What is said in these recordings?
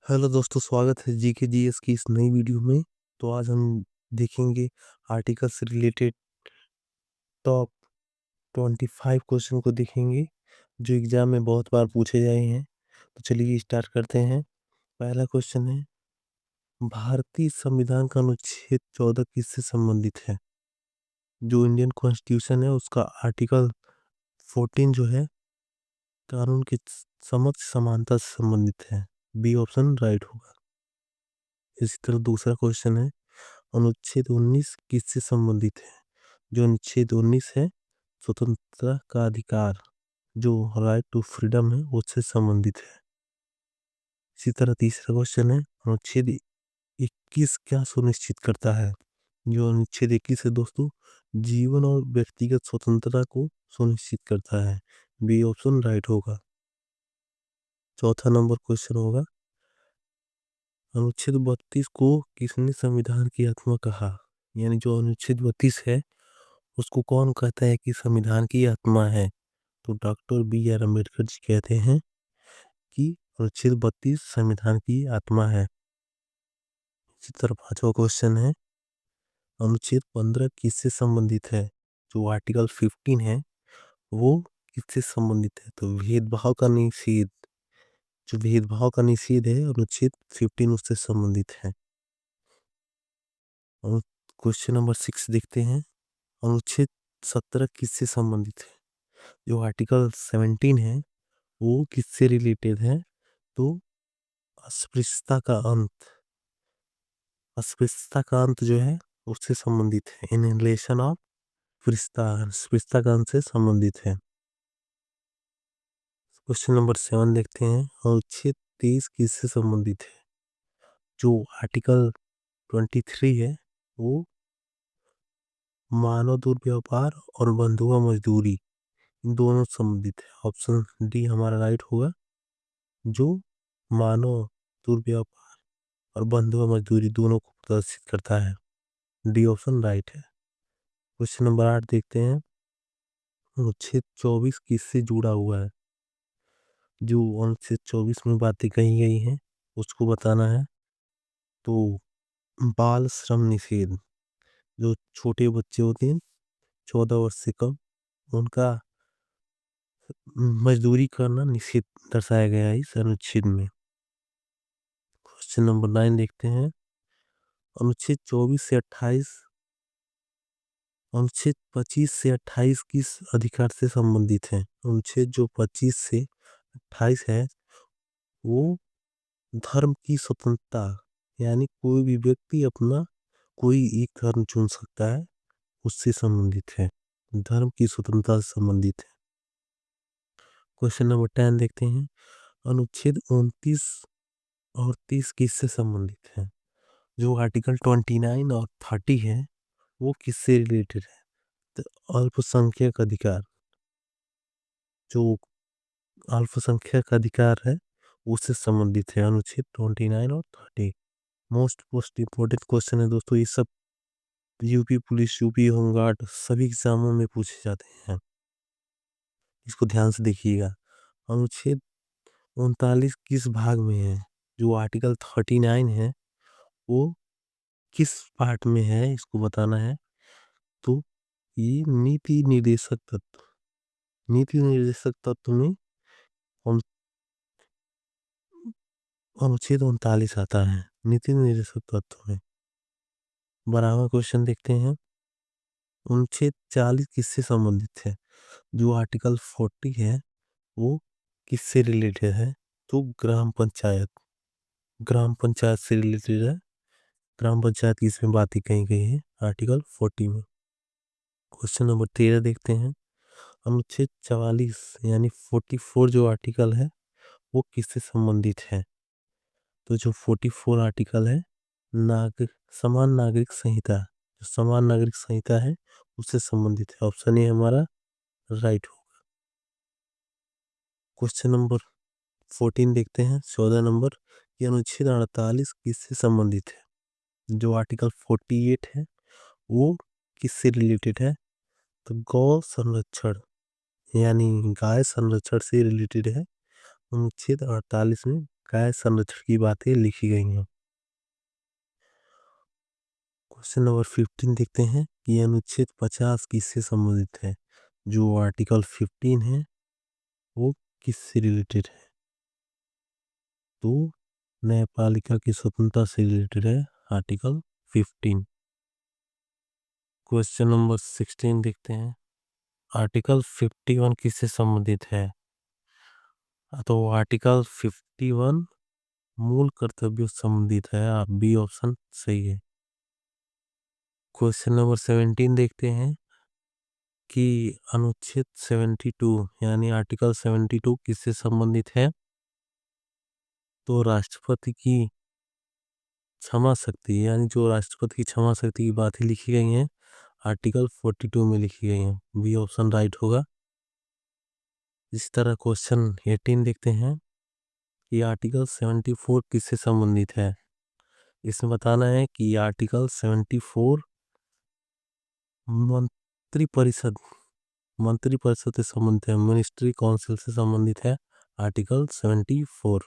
Hello दोस्तों, स्वागत है जीके जीएस की इस नई वीडियो में। तो आज हम देखेंगे आर्टिकल से रिलेटेड टॉप 25 क्वेश्चन को देखेंगे जो एग्जाम में बहुत बार पूछे गए हैं। तो चलिए स्टार्ट करते हैं। पहला क्वेश्चन है, भारतीय संविधान का अनुच्छेद 14 किससे संबंधित है? जो इंडियन कॉन्स्टिट्यूशन है उसका आर्टिकल 14 जो है कानून के समक्ष समानता से संबंधित है। बी ऑप्शन राइट होगा। इसी तरह दूसरा क्वेश्चन है, अनुच्छेद 19 किससे संबंधित है? जो अनुच्छेद 19 है स्वतंत्रता का अधिकार, जो राइट टू फ्रीडम है, उससे संबंधित है। इसी तरह तीसरा क्वेश्चन है, अनुच्छेद 21 क्या सुनिश्चित करता है? जो अनुच्छेद 21 है दोस्तों, जीवन और व्यक्तिगत स्वतंत्रता को सुनिश्चित करता है। बी ऑप्शन राइट होगा। चौथा नंबर क्वेश्चन होगा, अनुच्छेद 32 को किसने संविधान की आत्मा कहा? यानी जो अनुच्छेद 32 है उसको कौन कहता है कि संविधान की आत्मा है? तो doctor B are Ambedkar ji कहते हैं कि अनुच्छेद 32 संविधान की आत्मा है। इसी तरह पांचवा क्वेश्चन है, अनुच्छेद 15 किससे संबंधित है? जो आर्टिकल 15 है वो किससे संबंधित है? तो भेदभाव का निषेध, जो भेदभाव का निषेध है अनुच्छेद 15 उससे संबंधित है। और क्वेश्चन नंबर 6 देखते हैं, अनुच्छेद 17 किससे संबंधित है? जो आर्टिकल 17 है वो किससे रिलेटेड है? तो अस्पृश्यता का अंत, अस्पृश्यता का अंत जो है उससे संबंधित है। इन रिलेशन ऑफ अस्पृश्यता का अंत से संबंधित है। क्वेश्चन नंबर 7 देखते हैं, अनुच्छेद 23 किससे संबंधित है? जो आर्टिकल 23 है वो मानव दुर्व्यवहार और बंधुआ मजदूरी इन दोनों से संबंधित है। ऑप्शन डी हमारा राइट होगा। जो मानव दुर्व्यवहार और बंधुआ मजदूरी दोनों को प्रदर्शित करता है। डी ऑप्शन राइट है। क्वेश्चन नंबर 8 देखते हैं, अनुच्छेद 24 किससे जुड़ा हुआ है? जो अनुच्छेद 24 में बातें कही गई हैं उसको बताना है। तो बाल श्रम निषेध, जो छोटे बच्चे होते हैं 14 वर्ष से कम, उनका मजदूरी करना निषेध दर्शाया गया है इस अनुच्छेद में। क्वेश्चन नंबर 9 देखते हैं, अनुच्छेद 24 से 28, अनुच्छेद 25 से 28 किस अधिकार से संबंधित है? अनुच्छेद जो 25 से 28 है वो धर्म की स्वतंत्रता, यानी कोई भी व्यक्ति अपना कोई एक धर्म चुन सकता है, उससे संबंधित है। धर्म की स्वतंत्रता से संबंधित है। क्वेश्चन नंबर 10 देखते हैं, अनुच्छेद 29 और 30 किससे संबंधित है? जो आर्टिकल 29 और 30 है वो किससे रिलेटेड है? तो अल्पसंख्यक अधिकार, जो अल्पसंख्यक अधिकार है उससे संबंधित है अनुच्छेद 29 और 30। मोस्ट इम्पोर्टेंट क्वेश्चन है दोस्तों, ये सब यूपी पुलिस, यूपी होमगार्ड सभी एग्जामों में पूछे जाते हैं। इसको ध्यान से देखिएगा। अनुच्छेद 39 किस भाग में है? जो आर्टिकल 39 है वो किस पार्ट में है इसको बताना है। तो ये नीति निर्देशक तत्व में अनुच्छेद 39 आता है, नीति निर्देशक तत्व में। 12वां क्वेश्चन देखते हैं, अनुच्छेद 40 किससे संबंधित है? जो आर्टिकल 40 है वो किससे रिलेटेड है? तो ग्राम पंचायत से रिलेटेड है। ग्राम पंचायत की इसमें बात ही कही गई है आर्टिकल 40 में। क्वेश्चन नंबर 13 देखते हैं, अनुच्छेद 44 यानी 44 जो आर्टिकल है वो किससे संबंधित है? तो जो 44 आर्टिकल है समान नागरिक संहिता, जो समान नागरिक संहिता है उससे संबंधित है। ऑप्शन ए हमारा राइट होगा। क्वेश्चन नंबर 14 देखते हैं, 14 नंबर, कि अनुच्छेद 48 किससे संबंधित है? जो आर्टिकल 48 है वो किससे रिलेटेड है? तो गौ संरक्षण, यानी गाय संरक्षण से रिलेटेड है अनुच्छेद 48 में काय संरक्षण की बातें लिखी गई हैं। क्वेश्चन नंबर 15 देखते हैं कि अनुच्छेद 50 किससे संबंधित है। जो आर्टिकल 15 है वो किससे रिलेटेड है। तो न्यायपालिका की स्वतंत्रता से रिलेटेड है आर्टिकल 15। क्वेश्चन नंबर 16 देखते हैं आर्टिकल 51 किससे संबंधित है। तो आर्टिकल 51 मूल कर्तव्यों से संबंधित है। आप बी ऑप्शन सही है। क्वेश्चन नंबर 17 देखते हैं कि अनुच्छेद 72 यानी आर्टिकल 72 किससे संबंधित है। तो राष्ट्रपति की क्षमा शक्ति यानी जो राष्ट्रपति की क्षमा शक्ति की बातें लिखी गई हैं आर्टिकल 42 में लिखी गई हैं। बी ऑप्शन राइट होगा। इस तरह क्वेश्चन 18 देखते हैं कि आर्टिकल 74 किससे संबंधित है। इसमें बताना है कि आर्टिकल 74 मंत्रिपरिषद से संबंधित है। मिनिस्ट्री काउंसिल से संबंधित है आर्टिकल 74।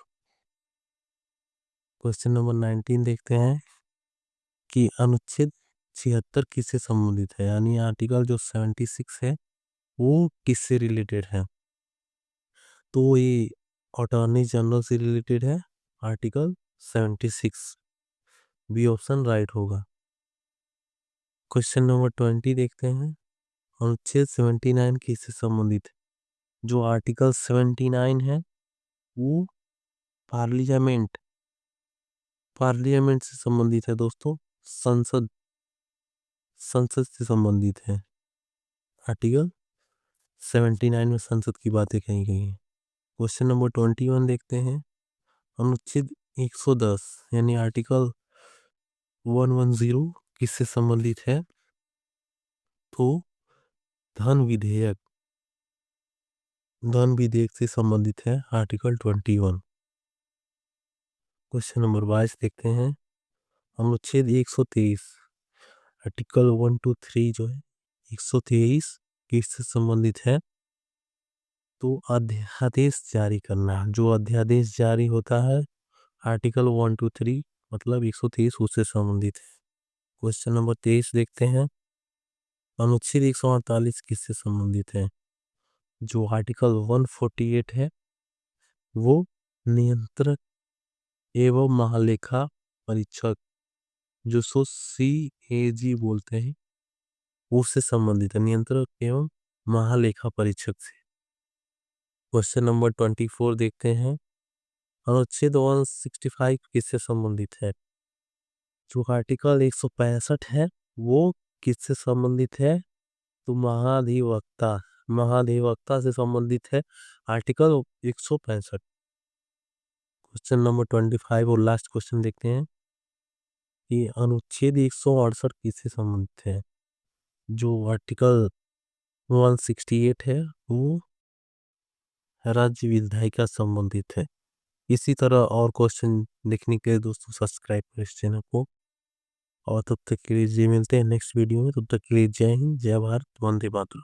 क्वेश्चन नंबर 19 देखते हैं कि अनुच्छेद 76 किससे संबंधित है यानी आर्टिकल जो 76 है वो किससे रिलेटेड है। तो ये अटॉर्नी जनरल से रिलेटेड है आर्टिकल 76। बी ऑप्शन राइट होगा। क्वेश्चन नंबर 20 देखते हैं अनुच्छेद 79 किससे संबंधित है। जो आर्टिकल 79 है वो पार्लियामेंट से संबंधित है दोस्तों। संसद से संबंधित है। आर्टिकल 79 में संसद की बातें कही गई हैं। क्वेश्चन नंबर 21 देखते हैं अनुच्छेद 110 यानी आर्टिकल 110 किससे संबंधित है। तो धन विधेयक से संबंधित है आर्टिकल 21। क्वेश्चन नंबर 22 देखते हैं अनुच्छेद 123 आर्टिकल 123 जो है 123 किससे संबंधित है। तो अध्यादेश जारी करना जो अध्यादेश जारी होता है आर्टिकल 123 मतलब 123 उससे संबंधित है। क्वेश्चन नंबर 23 देखते हैं अनुच्छेद 148 किससे संबंधित है। जो आर्टिकल 148 है वो नियंत्रक एवं महालेखा परीक्षक जो सो CAG बोलते हैं उससे संबंधित है। नियंत्रक एवं महालेखा परीक्षक से। क्वेश्चन नंबर 24 देखते हैं अनुच्छेद 165 किससे संबंधित है। जो आर्टिकल 165 है वो किससे संबंधित है। तो महाधिवक्ता से संबंधित है आर्टिकल 165। क्वेश्चन नंबर 25 और लास्ट क्वेश्चन देखते हैं कि अनुच्छेद 168 किससे संबंधित है। जो आर्टिकल 168 है वो राज्य विधायिका संबंधित है। इसी तरह और क्वेश्चन देखने के लिए दोस्तों सब्सक्राइब करें इस चैनल को। और तब तक के लिए मिलते हैं नेक्स्ट वीडियो में। तब तक के लिए जय हिंद, जय भारत, वंदे मातरम।